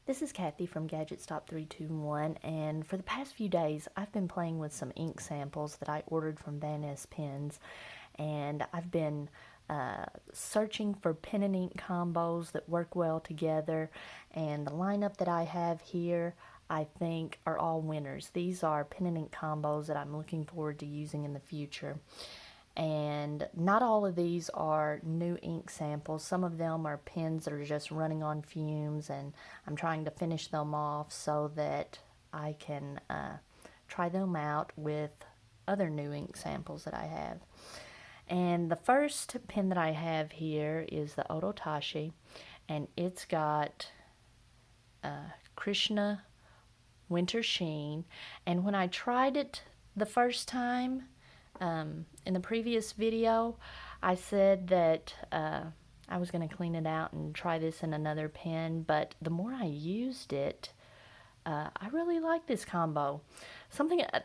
This is Kathy from Gadgets Top 321, and for the past few days I've been playing with some ink samples that I ordered from Van Ness Pens, and I've been searching for pen and ink combos that work well together, and the lineup that I have here I think are all winners. These are pen and ink combos that I'm looking forward to using in the future. And not all of these are new ink samples. Some of them are pens that are just running on fumes, and I'm trying to finish them off so that I can try them out with other new ink samples that I have. And the first pen that I have here is the Ototashi, and it's got Krishna Winter Sheen. And when I tried it the first time, in the previous video, I said that I was going to clean it out and try this in another pen, but the more I used it, I really like this combo.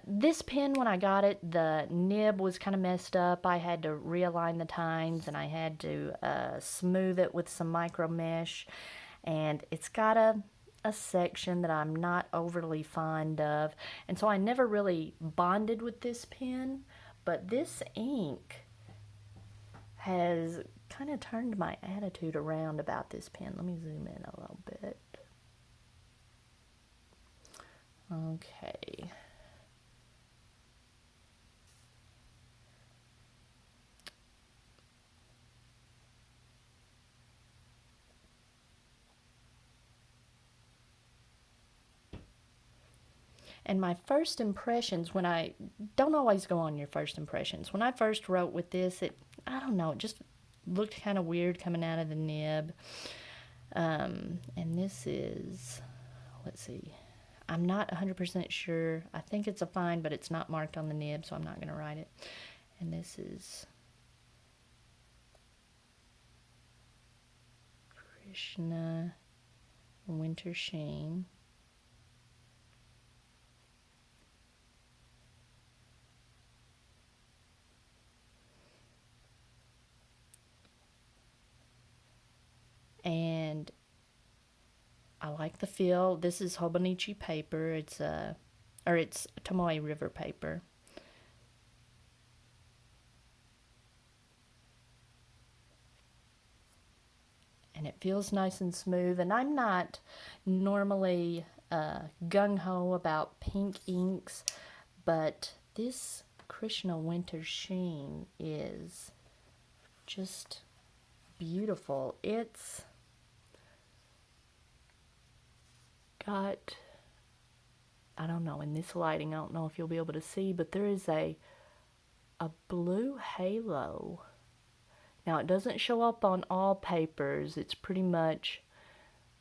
This pen, when I got it, the nib was kind of messed up. I had to realign the tines, and I had to smooth it with some micro mesh, and it's got a section that I'm not overly fond of, and so I never really bonded with this pen. But this ink has kind of turned my attitude around about this pen. Let me zoom in a little bit. Okay. And my first impressions, when I don't always go on your first impressions. When I first wrote with this, I don't know, it just looked kind of weird coming out of the nib. And this is, let's see, I'm not 100% sure. I think it's a fine, but it's not marked on the nib, so I'm not going to write it. And this is Krishna Winter Sheen. And I like the feel. This is Hobonichi paper. It's Tomoe River paper. And it feels nice and smooth. And I'm not normally gung-ho about pink inks, but this Krishna Winter Sheen is just beautiful. It's got, I don't know, in this lighting, I don't know if you'll be able to see, but there is a blue halo. Now, it doesn't show up on all papers. It's pretty much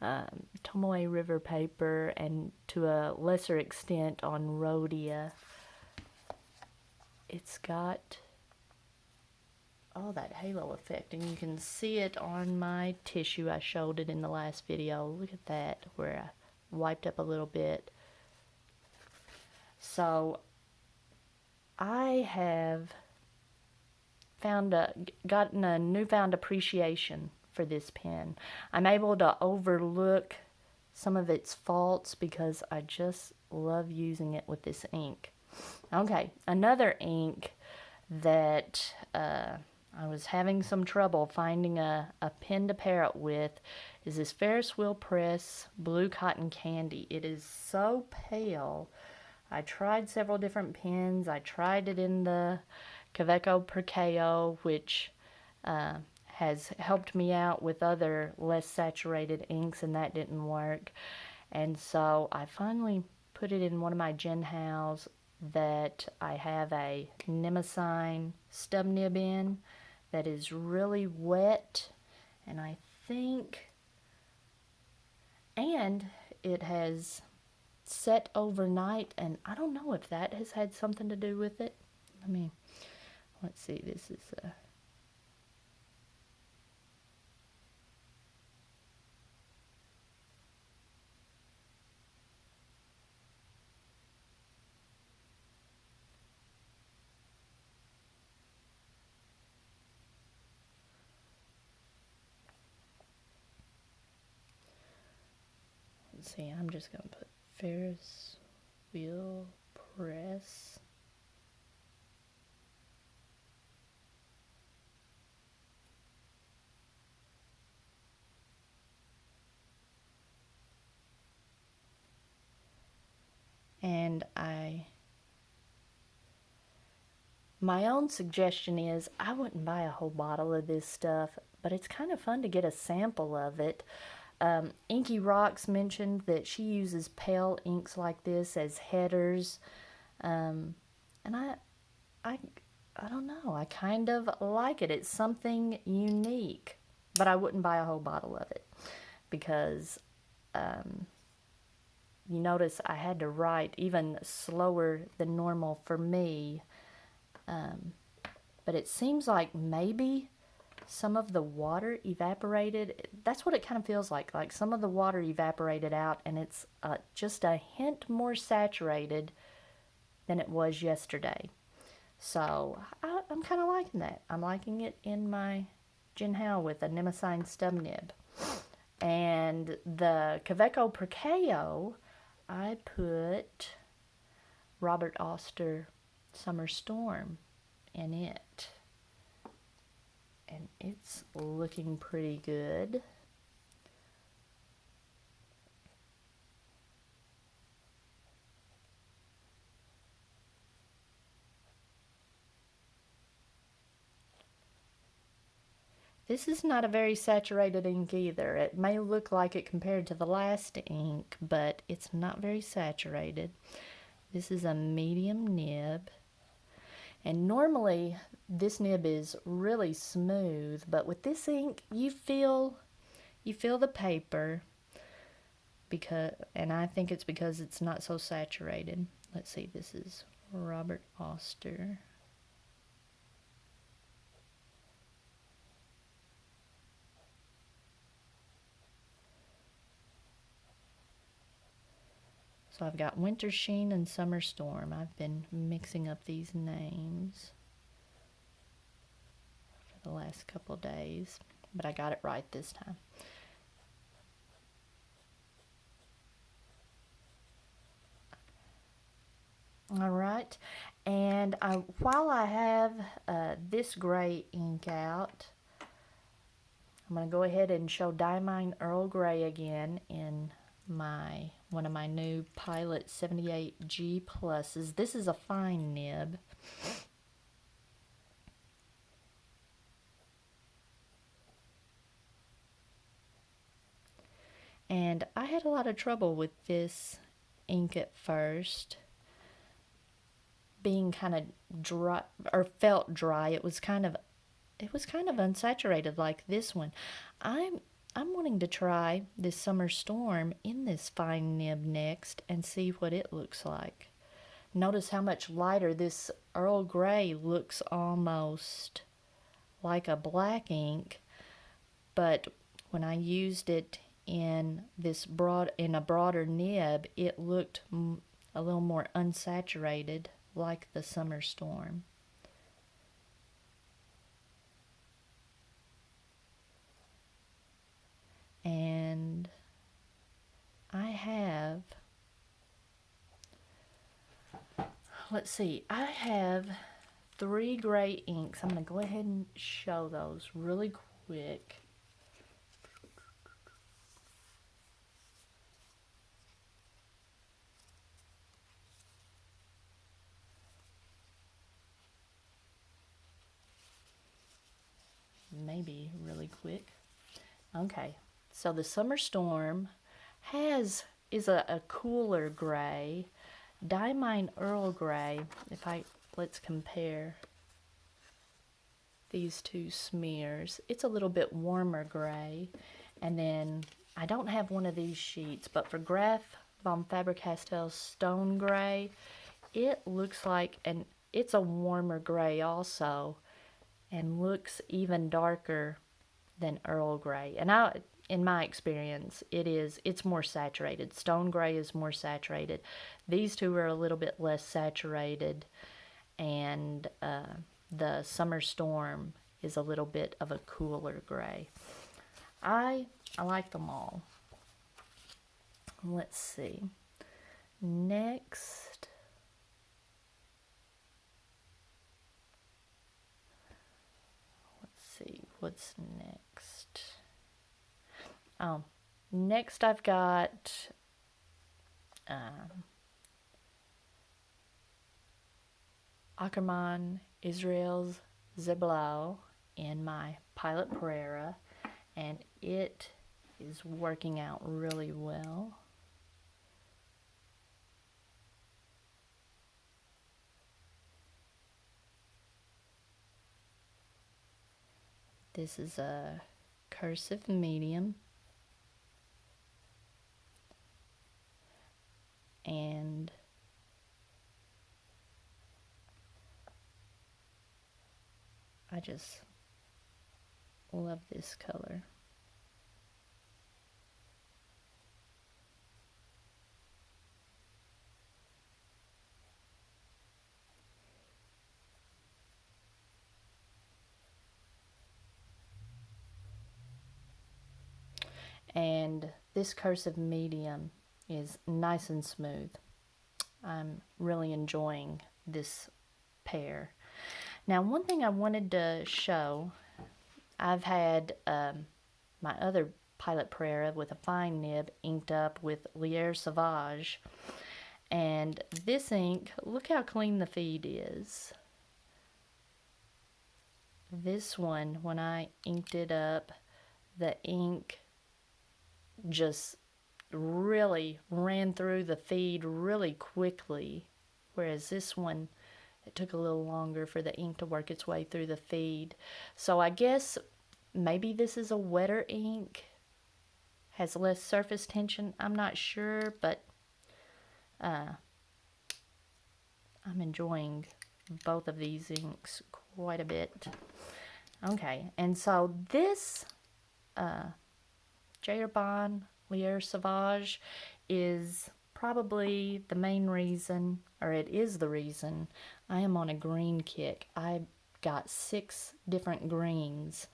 Tomoe River paper, and to a lesser extent on Rhodia. It's got that halo effect, and you can see it on my tissue. I showed it in the last video. Look at that, where I wiped up a little bit. So I have gotten a newfound appreciation for this pen. I'm able to overlook some of its faults because I just love using it with this ink. Okay, another ink that I was having some trouble finding a pen to pair it with is this Ferris Wheel Press Blue Cotton Candy. It is so pale. I tried several different pens. I tried it in the Kaweco Perkeo, which has helped me out with other less saturated inks, and that didn't work. And so I finally put it in one of my Genhaus that I have a Nemesine stub nib in that is really wet, and I think, and it has set overnight, and I don't know if that has had something to do with it. Let's see, this is Let's see, I'm just going to put Ferris wheel press. And my own suggestion is I wouldn't buy a whole bottle of this stuff, but it's kind of fun to get a sample of it. Inky Rocks mentioned that she uses pale inks like this as headers, and I don't know, I kind of like it. It's something unique, but I wouldn't buy a whole bottle of it because you notice I had to write even slower than normal for me, but it seems like maybe some of the water evaporated. That's what it kind of feels like some of the water evaporated out, and it's just a hint more saturated than it was yesterday. So I'm kind of liking that. I'm liking it in my Jinhao with a Nemesine stub nib. And the Kaweco Perkeo, I put Robert Oster Summer Storm in it. And it's looking pretty good. This is not a very saturated ink either. It may look like it compared to the last ink, but it's not very saturated. This is a medium nib. And normally this nib is really smooth, but with this ink you feel the paper, and I think it's because it's not so saturated. Let's see, this is Robert Oster. So I've got Winter Sheen and Summer Storm. I've been mixing up these names for the last couple of days, but I got it right this time. All right, and while I have this gray ink out, I'm going to go ahead and show Diamine Earl Grey again in one of my new Pilot 78G Pluses. This is a fine nib. And I had a lot of trouble with this ink at first, being kind of dry, or felt dry. It was kind of unsaturated like this one. I'm wanting to try this Summer Storm in this fine nib next and see what it looks like. Notice how much lighter this Earl Grey looks, almost like a black ink, but when I used it in a broader nib, it looked a little more unsaturated, like the Summer Storm. And I have, let's see, I have 3 gray inks. I'm going to go ahead and show those really quick. Maybe really quick. Okay. So the Summer Storm is a cooler gray. Diamine Earl Grey, let's compare these two smears. It's a little bit warmer gray. And then I don't have one of these sheets, but for Graf von Faber-Castell's Stone Gray, it looks like, and it's a warmer gray also, and looks even darker than Earl Grey. And in my experience, it's more saturated. Stone Gray is more saturated. These two are a little bit less saturated, and the Summer Storm is a little bit of a cooler gray. I like them all. Let's see. Next, let's see, what's next? Oh, next I've got Ackerman Israel's Zeblau in my Pilot Pereira, and it is working out really well. This is a cursive medium, and I just love this color. And this cursive medium is nice and smooth. I'm really enjoying this pair. Now, one thing I wanted to show, I've had my other Pilot Pereira with a fine nib inked up with Lierre Sauvage. And this ink, look how clean the feed is. This one, when I inked it up, the ink just really ran through the feed really quickly, whereas this one, it took a little longer for the ink to work its way through the feed. So I guess maybe this is a wetter ink, has less surface tension. I'm not sure, but I'm enjoying both of these inks quite a bit. Okay, and so this Jayarbon Lierre Sauvage is probably the main reason, or it is the reason, I am on a green kick. I got 6 different greens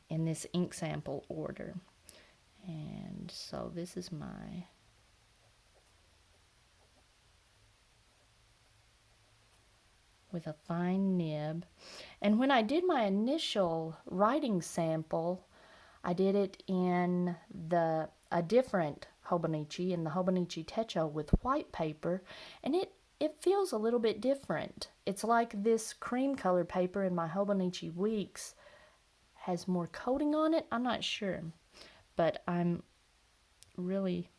in this ink sample order. And so this is my with a fine nib. And when I did my initial writing sample, I did it in a different Hobonichi, in the Hobonichi Techo with white paper, and it feels a little bit different. It's like this cream colored paper in my Hobonichi Weeks has more coating on it. I'm not sure, but I'm really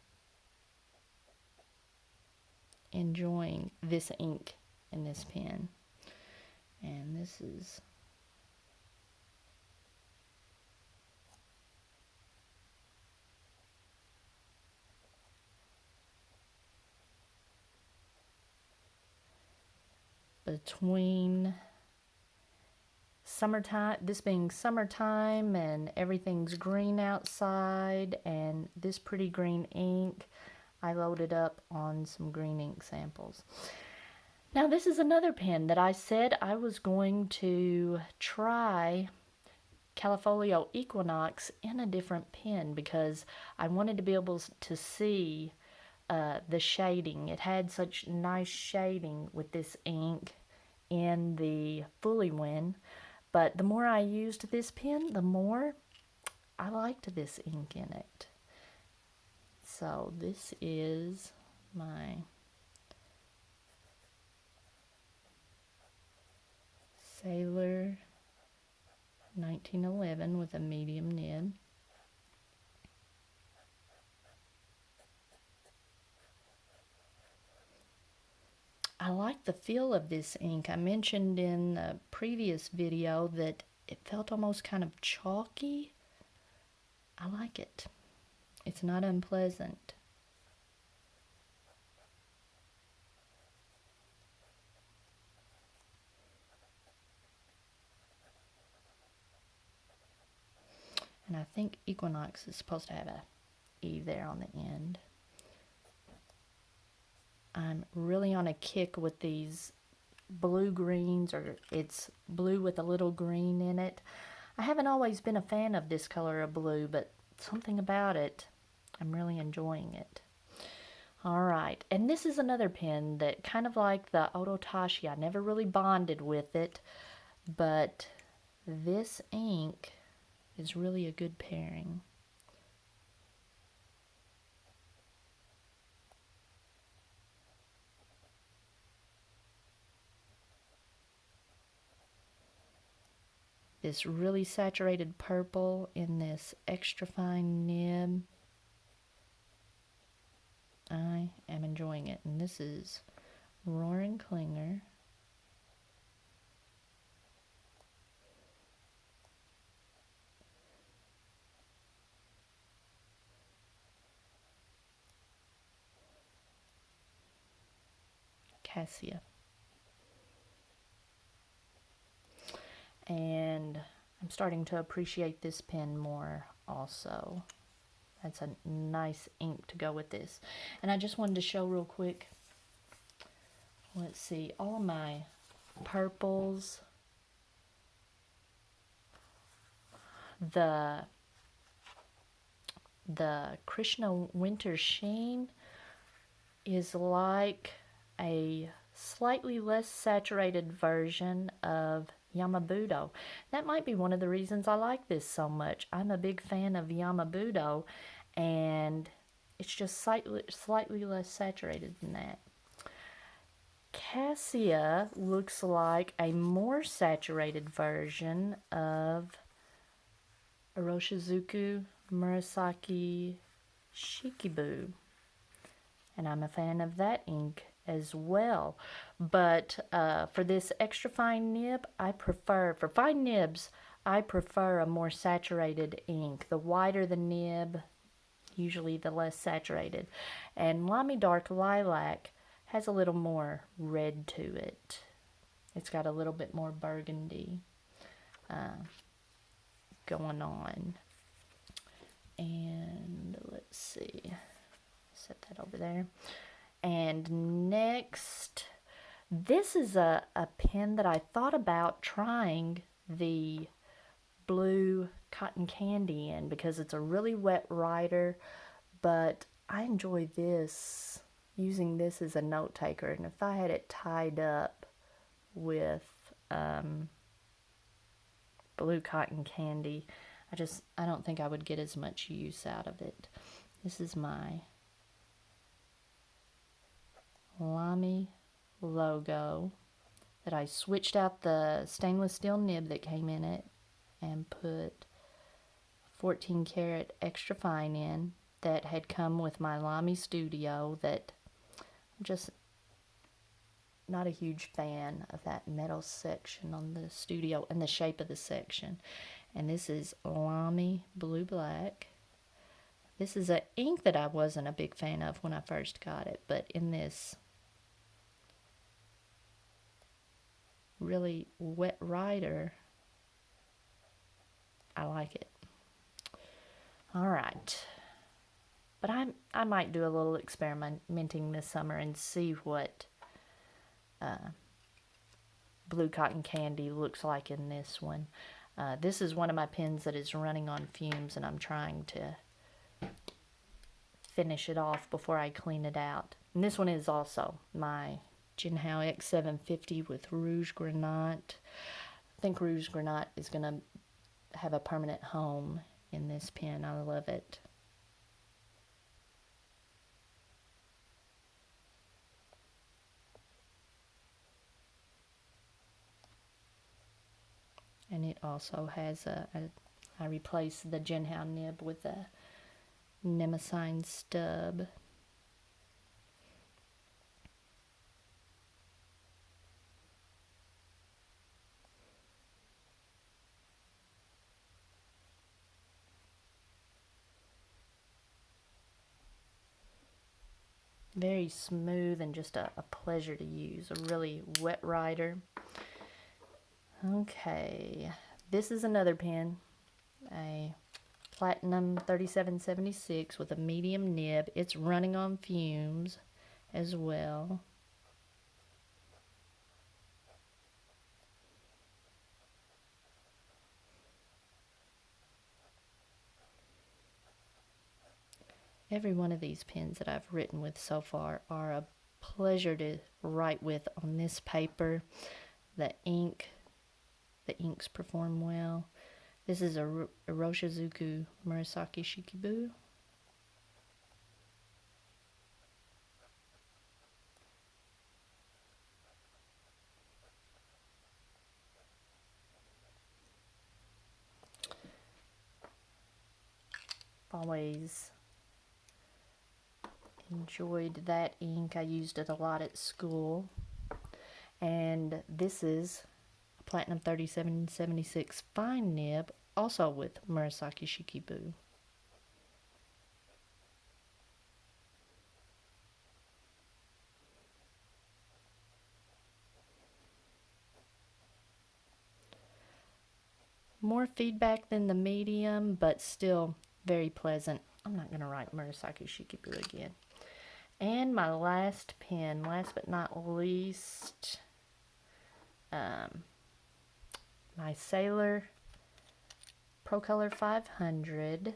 enjoying this ink in this pen. And this is between summertime, this being summertime and everything's green outside, and this pretty green ink, I loaded up on some green ink samples. Now this is another pen that I said I was going to try Califolio Equinox in a different pen because I wanted to be able to see the shading. It had such nice shading with this ink in the Fully Win, but the more I used this pen, the more I liked this ink in it. So this is my Sailor 1911 with a medium nib. I like the feel of this ink. I mentioned in the previous video that it felt almost kind of chalky. I like it. It's not unpleasant. And I think Equinox is supposed to have a E there on the end. I'm really on a kick with these blue greens, or it's blue with a little green in it. I haven't always been a fan of this color of blue, but something about it, I'm really enjoying it. All right, and this is another pen that kind of like the Ototashi. I never really bonded with it, but this ink is really a good pairing. This really saturated purple in this extra fine nib. I am enjoying it, and this is Rohrer KLINGNER. Cassia. And I'm starting to appreciate this pen more also. That's a nice ink to go with this. And I just wanted to show real quick, let's see, all of my purples, the Krishna Winter Sheen is like a slightly less saturated version of Yamabudo. That might be one of the reasons I like this so much. I'm a big fan of Yamabudo, and it's just slightly less saturated than that. Cassia looks like a more saturated version of Iroshizuku Murasaki Shikibu, and I'm a fan of that ink as well. But for this extra fine nib, for fine nibs, I prefer a more saturated ink. The whiter the nib, usually the less saturated. And Lamy Dark Lilac has a little more red to it. It's got a little bit more burgundy going on. And let's see, set that over there. And next, this is a pen that I thought about trying the blue cotton candy in because it's a really wet writer, but I enjoy this, using this as a note taker. And if I had it tied up with blue cotton candy, I don't think I would get as much use out of it. This is my Lamy logo that I switched out the stainless steel nib that came in it and put 14 karat extra fine in that had come with my Lamy Studio, that I'm just not a huge fan of that metal section on the Studio and the shape of the section. And this is Lamy Blue Black. This is an ink that I wasn't a big fan of when I first got it, but in this really wet writer, I like it. All right. But I might do a little experimenting this summer and see what blue cotton candy looks like in this one. This is one of my pens that is running on fumes, and I'm trying to finish it off before I clean it out. And this one is also my Jinhao X750 with Rouge Granat. I think Rouge Granat is going to have a permanent home in this pen. I love it. And it also has I replaced the Jinhao nib with a Nemesine stub. Very smooth and just a pleasure to use. A really wet writer. Okay, this is another pen, a Platinum 3776 with a medium nib. It's running on fumes as well. Every one of these pens that I've written with so far are a pleasure to write with on this paper. The inks perform well. This is a Iroshizuku Murasaki Shikibu. Always enjoyed that ink. I used it a lot at school. And this is a Platinum 3776 fine nib, also with Murasaki Shikibu. More feedback than the medium, but still very pleasant. I'm not going to write Murasaki Shikibu again. And my last pen, last but not least, my Sailor Pro Keller 500.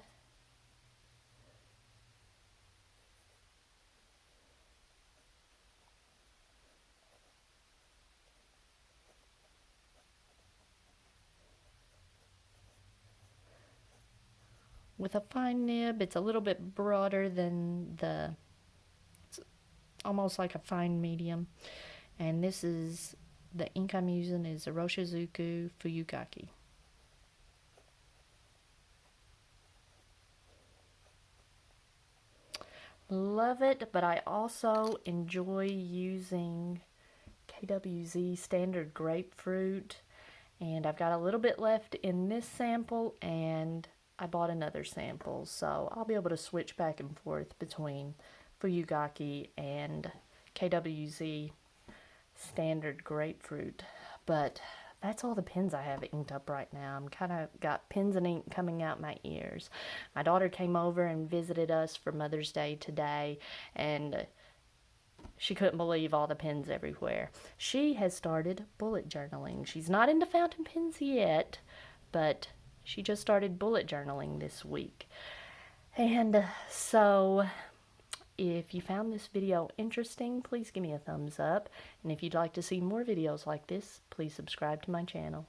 With a fine nib, it's a little bit broader than it's almost like a fine medium. And this is, the ink I'm using is Iroshizuku Fuyugaki. Love it, but I also enjoy using KWZ Standard Grapefruit. And I've got a little bit left in this sample, and I bought another sample, so I'll be able to switch back and forth between Fuyugaki and KWZ Standard Grapefruit. But that's all the pens I have inked up right now. I'm kind of got pens and ink coming out my ears. My daughter came over and visited us for Mother's Day today, and she couldn't believe all the pens everywhere. She has started bullet journaling. She's not into fountain pens yet, but she just started bullet journaling this week. And so if you found this video interesting, please give me a thumbs up. And if you'd like to see more videos like this, please subscribe to my channel.